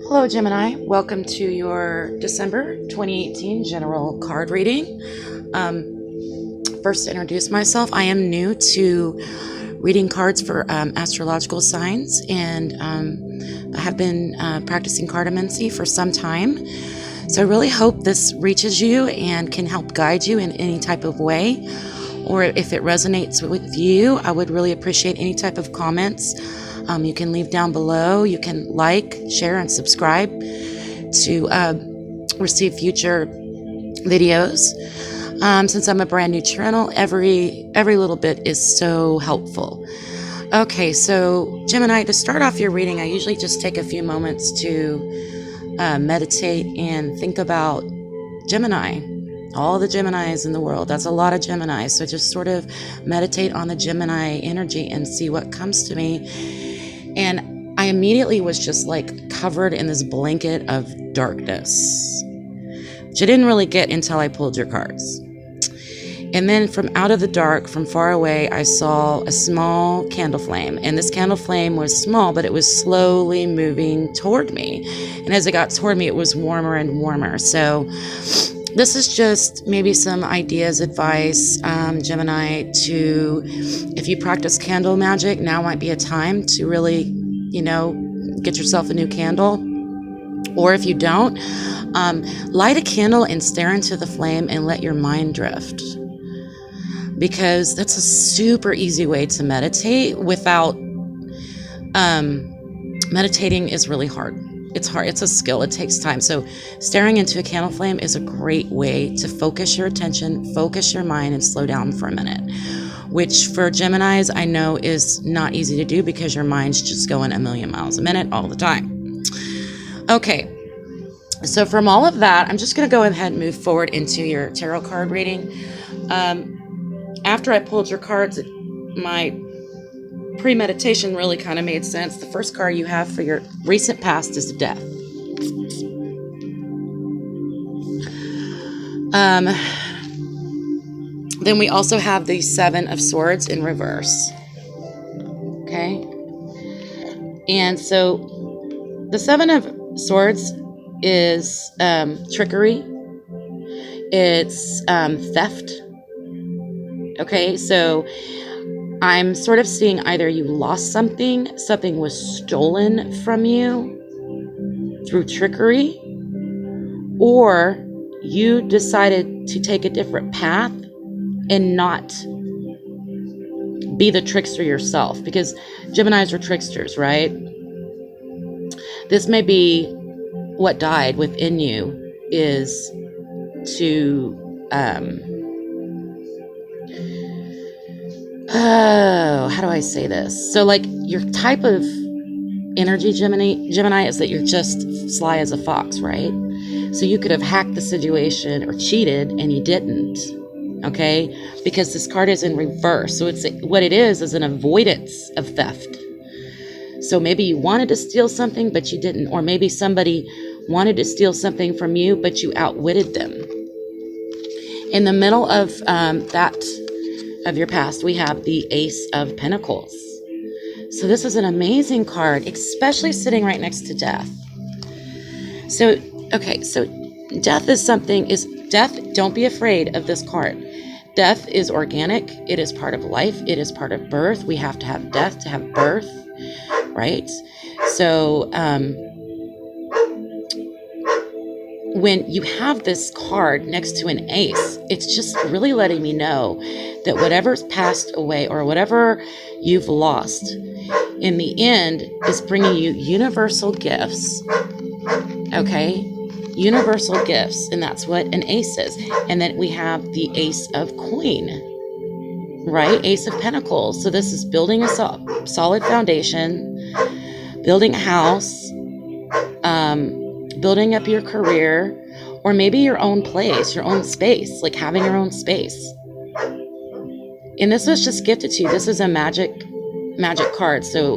Hello, Gemini. Welcome to your December 2018 general card reading. First, to introduce myself, I am new to reading cards for astrological signs, and I have been practicing cartomancy for some time. So I really hope this reaches you and can help guide you in any type of way. Or if it resonates with you, I would really appreciate any type of comments. You can leave down below. You can like, share, and subscribe to receive future videos. Since I'm a brand new channel, every little bit is so helpful. Okay, so Gemini, to start off your reading, I usually just take a few moments to meditate and think about Gemini. All the Geminis in the world. That's a lot of Geminis. So just sort of meditate on the Gemini energy and see what comes to me. And I immediately was just like covered in this blanket of darkness, which I didn't really get until I pulled your cards. And then from out of the dark, from far away, I saw a small candle flame. And this candle flame was small, but it was slowly moving toward me. And as it got toward me, it was warmer and warmer. So this is just maybe some ideas, advice, Gemini, to, if you practice candle magic, now might be a time to really, get yourself a new candle. Or if you don't, light a candle and stare into the flame and let your mind drift. Because that's a super easy way to meditate without, meditating is really hard. It's hard. It's a skill. It takes time. So staring into a candle flame is a great way to focus your attention, focus your mind, and slow down for a minute, which for Geminis, I know is not easy to do because your mind's just going a million miles a minute all the time. Okay. So from all of that, I'm just going to go ahead and move forward into your tarot card reading. After I pulled your cards, my premeditation really kind of made sense. The first card you have for your recent past is death. Then we also have the Seven of Swords in reverse. Okay. And so the Seven of Swords is trickery. It's theft. Okay, so I'm sort of seeing either you lost something was stolen from you through trickery, or you decided to take a different path and not be the trickster yourself, because Geminis are tricksters, right? This may be what died within you, is to how do I say this? So like your type of energy, Gemini, is that you're just sly as a fox, right? So you could have hacked the situation or cheated and you didn't, okay? Because this card is in reverse. So it's what it is an avoidance of theft. So maybe you wanted to steal something, but you didn't. Or maybe somebody wanted to steal something from you, but you outwitted them. In the middle of of your past, we have the Ace of Pentacles. So this is an amazing card, especially sitting right next to death. So, okay, so death, don't be afraid of this card. Death is organic. It is part of life. It is part of birth. We have to have death to have birth, right? So, when you have this card next to an ace, it's just really letting me know that whatever's passed away or whatever you've lost, in the end, is bringing you universal gifts. Okay? Universal gifts. And that's what an ace is. And then we have the Ace of Coin, right? Ace of Pentacles. So this is building a solid foundation, building a house, building up your career, or maybe your own place, your own space, like having your own space. And this was just gifted to you. This is a magic card. So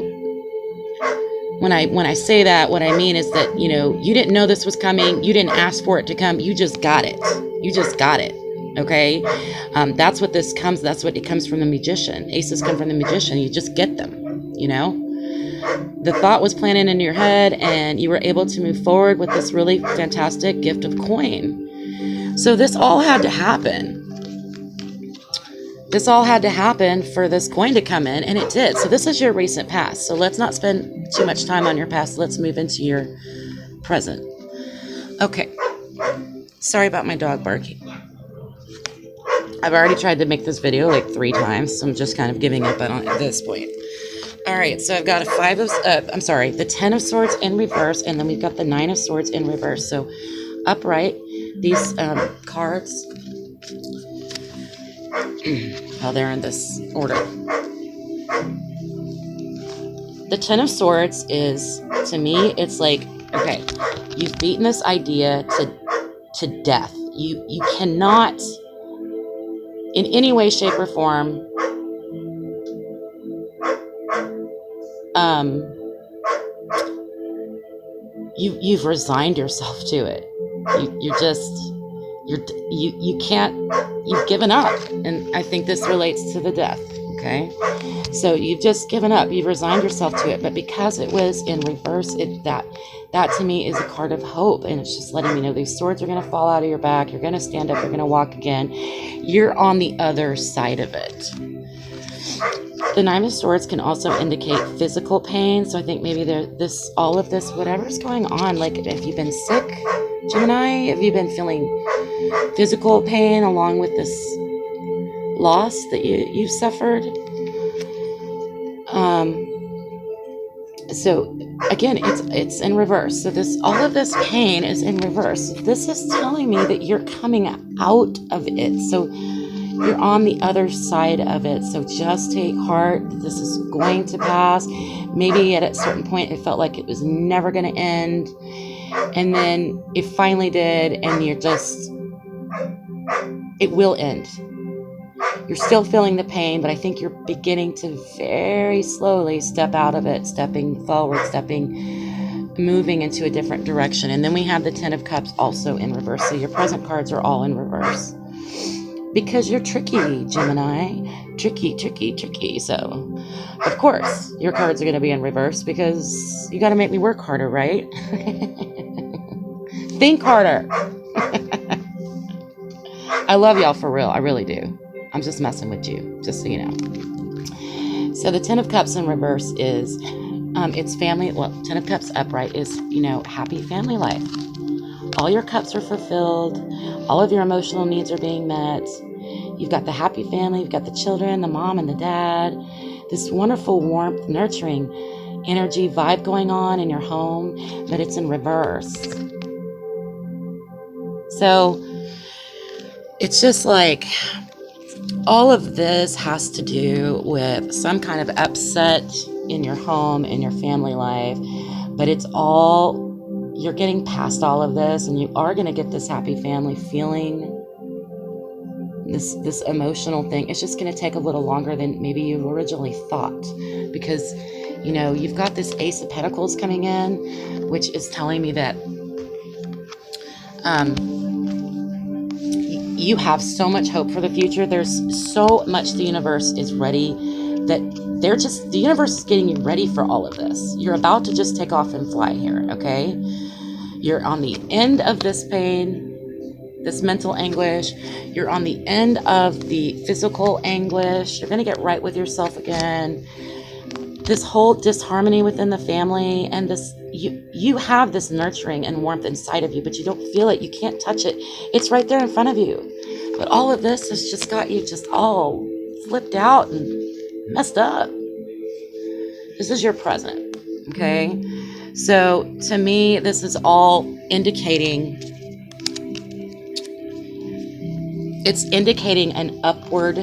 when I say that, what I mean is that, you didn't know this was coming. You didn't ask for it to come. You just got it. You just got it. Okay. That's what this comes. That's what it comes from the magician. Aces come from the magician. You just get them, the thought was planted in your head and you were able to move forward with this really fantastic gift of coin. So this all had to happen. This all had to happen for this coin to come in, and it did. So this is your recent past. So let's not spend too much time on your past. Let's move into your present. Okay. Sorry about my dog barking. I've already tried to make this video like 3 times, so I'm just kind of giving up on it at this point. All right, so I've got the 10 of Swords in reverse, and then we've got the 9 of Swords in reverse. So upright, these cards, well, they're in this order. The 10 of Swords is, to me, it's like, okay, you've beaten this idea to death. You cannot, in any way, shape, or form, you've resigned yourself to it. You can't, you've given up. And I think this relates to the death. Okay. So you've just given up. You've resigned yourself to it. But because it was in reverse, that to me is a card of hope. And it's just letting me know these swords are going to fall out of your back. You're going to stand up. You're going to walk again. You're on the other side of it. The 9 of Swords can also indicate physical pain. So I think maybe all of this, whatever's going on, like if you've been sick, Gemini, if you've been feeling physical pain along with this loss that you've suffered. So again, it's in reverse. So all of this pain is in reverse. This is telling me that you're coming out of it. So you're on the other side of it. So just take heart. This is going to pass. Maybe at a certain point, it felt like it was never going to end. And then it finally did. And it will end. You're still feeling the pain, but I think you're beginning to very slowly step out of it, stepping forward, moving into a different direction. And then we have the 10 of Cups also in reverse. So your present cards are all in reverse. Because you're tricky, Gemini. Tricky. So, of course, your cards are going to be in reverse because you got to make me work harder, right? Think harder. I love y'all for real. I really do. I'm just messing with you, just so you know. So the 10 of Cups in reverse is, it's family. Well, 10 of Cups upright is, happy family life. All your cups are fulfilled. All of your emotional needs are being met. You've got the happy family. You've got the children, the mom and the dad. This wonderful warmth, nurturing energy vibe going on in your home, but it's in reverse. So it's just like all of this has to do with some kind of upset in your home, in your family life, but it's all, you're getting past all of this, and you are going to get this happy family feeling, this emotional thing. It's just going to take a little longer than maybe you originally thought, because, you've got this Ace of Pentacles coming in, which is telling me that you have so much hope for the future. There's so much the universe is ready, that the universe is getting you ready for all of this. You're about to just take off and fly here, okay? You're on the end of this pain, this mental anguish. You're on the end of the physical anguish. You're going to get right with yourself again. This whole disharmony within the family, and this, you have this nurturing and warmth inside of you, but you don't feel it. You can't touch it. It's right there in front of you. But all of this has just got you just all flipped out and messed up. This is your present, okay? So to me, this is all indicating, it's indicating an upward,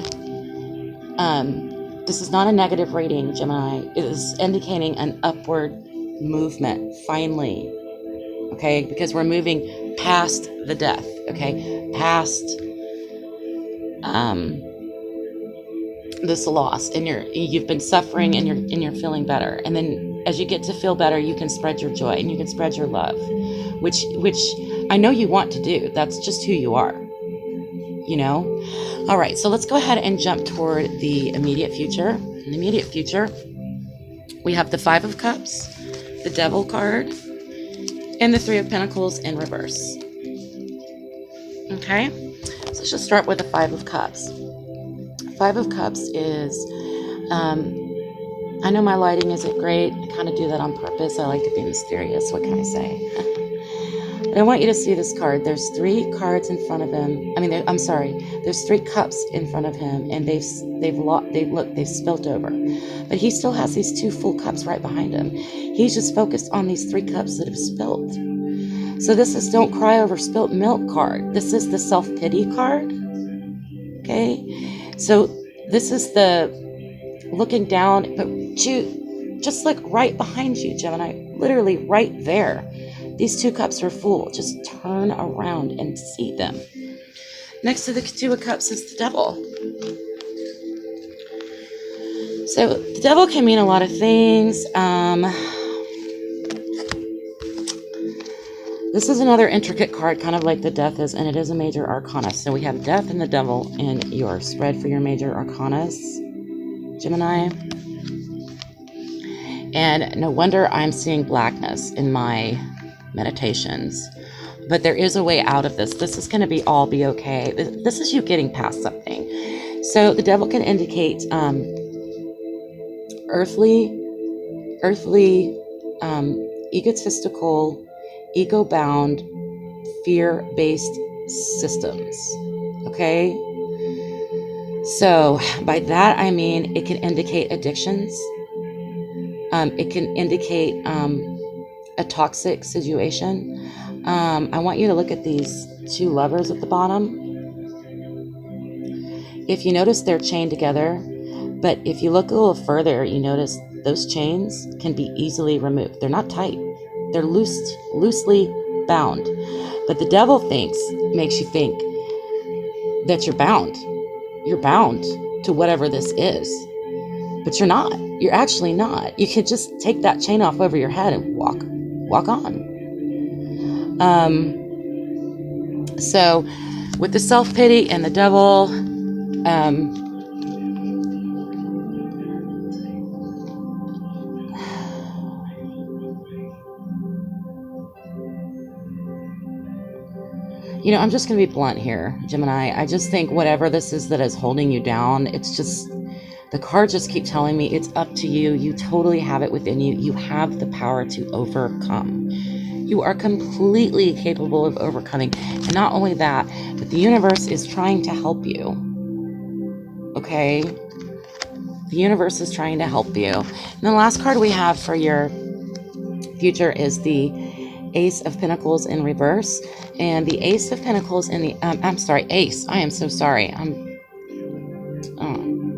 this is not a negative reading, Gemini. It is indicating an upward movement, finally, okay? Because we're moving past the death, okay? Past this loss, and you've been suffering, and you're feeling better. And then as you get to feel better, you can spread your joy and you can spread your love, which I know you want to do. That's just who you are, All right, so let's go ahead and jump toward the immediate future. In the immediate future, we have the Five of Cups, the Devil card, and the Three of Pentacles in reverse. Okay, so let's just start with the Five of Cups. Five of Cups is, I know my lighting isn't great. I kind of do that on purpose. I like to be mysterious. What can I say? But I want you to see this card. There's three cards in front of him. I mean, I'm sorry. There's three cups in front of him, and they've spilt over. But he still has these two full cups right behind him. He's just focused on these three cups that have spilt. So this is Don't Cry Over Spilt Milk card. This is the self-pity card. Okay? So this is the looking down, but just like right behind you, Gemini, literally right there. These two cups are full. Just turn around and see them. Next to the Two of Cups is the Devil. So the Devil can mean a lot of things. This is another intricate card, kind of like the Death is, and it is a major arcana. So we have Death and the Devil in your spread for your major arcanas, Gemini. And no wonder I'm seeing blackness in my meditations. But there is a way out of this. This is going to be okay. This is you getting past something. So the Devil can indicate earthly, egotistical, ego-bound, fear-based systems. Okay? So by that I mean it can indicate addictions. It can indicate a toxic situation. I want you to look at these two lovers at the bottom. If you notice, they're chained together, but if you look a little further, you notice those chains can be easily removed. They're not tight. They're loosely bound. But the Devil makes you think that you're bound. You're bound to whatever this is. But you're not. You're actually not. You could just take that chain off over your head and walk on. So with the self-pity and the Devil, I'm just going to be blunt here, Gemini. I just think whatever this is that is holding you down, it's just, the cards just keep telling me it's up to you. You totally have it within you. You have the power to overcome. You are completely capable of overcoming. And not only that, but the universe is trying to help you. Okay? The universe is trying to help you. And the last card we have for your future is the Ace of Pentacles in reverse. And the Ace of Pentacles in the, Ace. I am so sorry.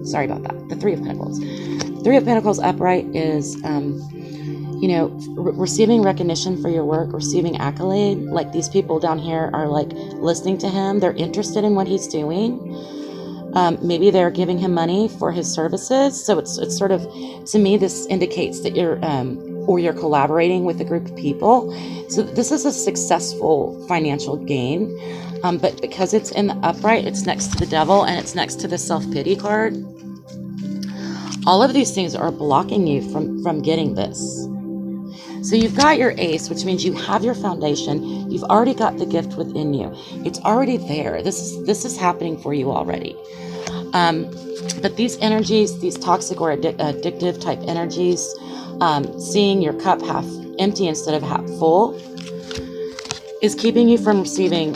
Sorry about that. The Three of Pentacles. Three of Pentacles upright is, receiving recognition for your work, receiving accolade. Like these people down here are like listening to him. They're interested in what he's doing. Maybe they're giving him money for his services. So it's sort of, to me, this indicates that you're collaborating with a group of people. So this is a successful financial gain. But because it's in the upright, it's next to the Devil and it's next to the self-pity card. All of these things are blocking you from getting this. So you've got your Ace, which means you have your foundation. You've already got the gift within you. It's already there. This is happening for you already. But these energies, these toxic or addictive type energies, seeing your cup half empty instead of half full, is keeping you from receiving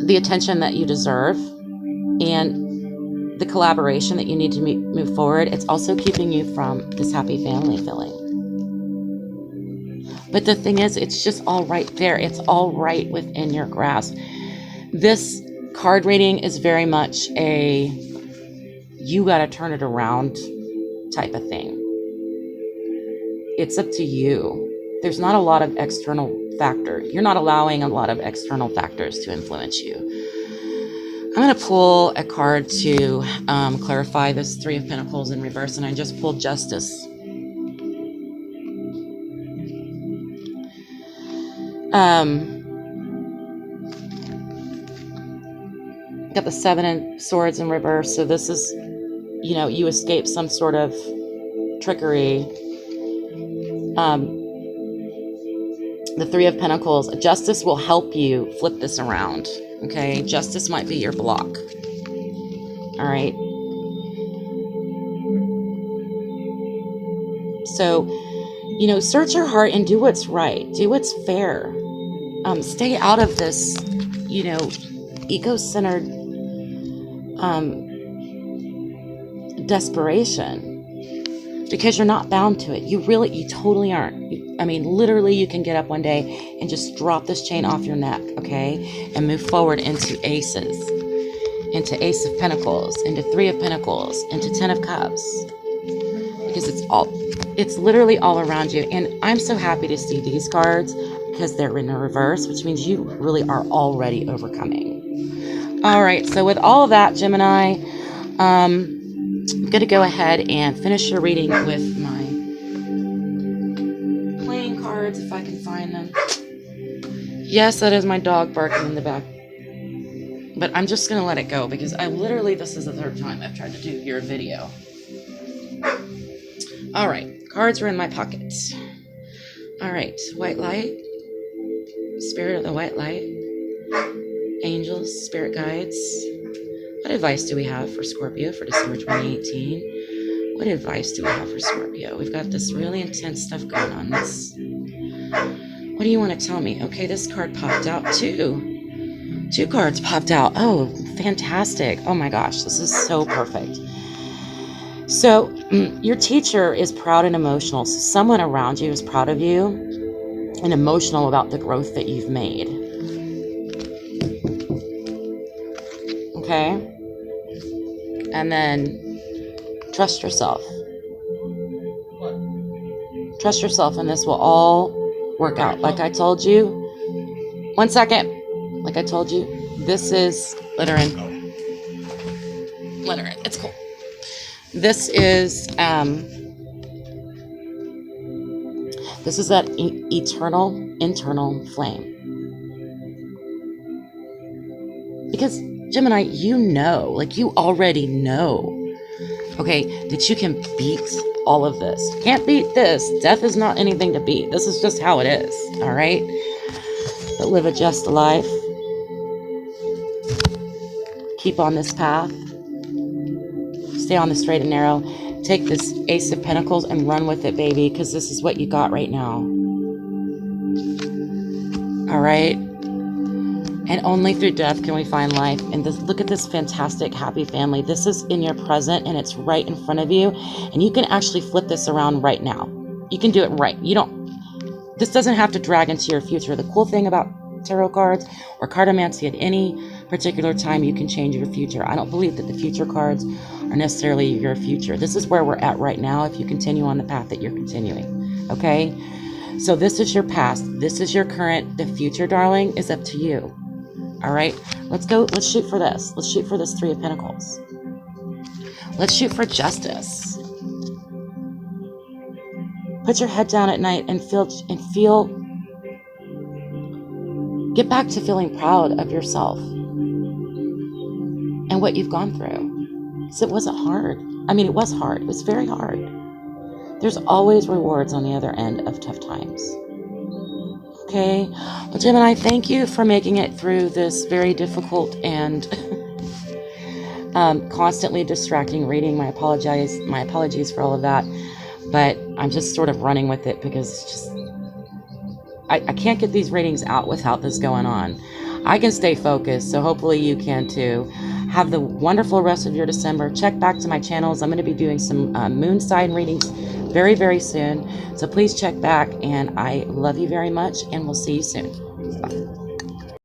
the attention that you deserve and the collaboration that you need to move forward. It's also keeping you from this happy family feeling. But the thing is, it's just all right there. It's all right within your grasp. This card reading is very much a you got to turn it around type of thing. It's up to you. There's not a lot of external factor. You're not allowing a lot of external factors to influence you. I'm going to pull a card to clarify this Three of Pentacles in reverse, and I just pulled Justice. Got the Seven of Swords in reverse, so this is, you escape some sort of trickery. The Three of Pentacles. Justice will help you flip this around. Okay, justice might be your block. All right. So, you know, search your heart and do what's right. Do what's fair. Stay out of this, you know, ego-centered desperation, because you're not bound to it. You totally aren't. I mean, literally, you can get up one day and just drop this chain off your neck, okay, and move forward into aces, into Ace of Pentacles, into Three of Pentacles, into Ten of Cups, because it's literally all around you. And I'm so happy to see these cards because they're in the reverse, which means you really are already overcoming. All right, so with all of that, Gemini, I'm going to go ahead and finish your reading with my playing cards, if I can find them. Yes, that is my dog barking in the back. But I'm just going to let it go because this is the third time I've tried to do your video. All right, cards are in my pockets. All right, white light, spirit of the white light, angels, spirit guides. What advice do we have for Scorpio for December 2018? What advice do we have for Scorpio? We've got this really intense stuff going on. What do you want to tell me? Okay, this card popped out too. Two cards popped out. Oh, fantastic. Oh my gosh, this is so perfect. So your teacher is proud and emotional. So someone around you is proud of you and emotional about the growth that you've made. Okay? And then trust yourself. Trust yourself, and this will all work out. Like I told you, 1 second. Like I told you, this is let her in. It's cool. This is that eternal internal flame. Because Gemini, you know, like you already know, okay, that you can beat all of this. Can't beat this. Death is not anything to beat. This is just how it is, all right? But live a just life. Keep on this path. Stay on the straight and narrow. Take this Ace of Pentacles and run with it, baby, because this is what you got right now. All right? And only through death can we find life. And look at this fantastic, happy family. This is in your present, and it's right in front of you. And you can actually flip this around right now. You can do it right. This doesn't have to drag into your future. The cool thing about tarot cards or cartomancy, at any particular time, you can change your future. I don't believe that the future cards are necessarily your future. This is where we're at right now if you continue on the path that you're continuing. Okay? So this is your past. This is your current. The future, darling, is up to you. All right, let's go. Let's shoot for this. Let's shoot for this Three of Pentacles. Let's shoot for justice. Put your head down at night and feel. Get back to feeling proud of yourself and what you've gone through. So it wasn't hard. I mean, it was hard. It was very hard. There's always rewards on the other end of tough times. Okay, well, Gemini, thank you for making it through this very difficult and constantly distracting reading. My apologies for all of that, but I'm just sort of running with it because it's just I can't get these readings out without this going on. I can stay focused, so hopefully you can too. Have the wonderful rest of your December. Check back to my channels. I'm going to be doing some moon sign readings very, very soon. So please check back, and I love you very much, and we'll see you soon. Bye.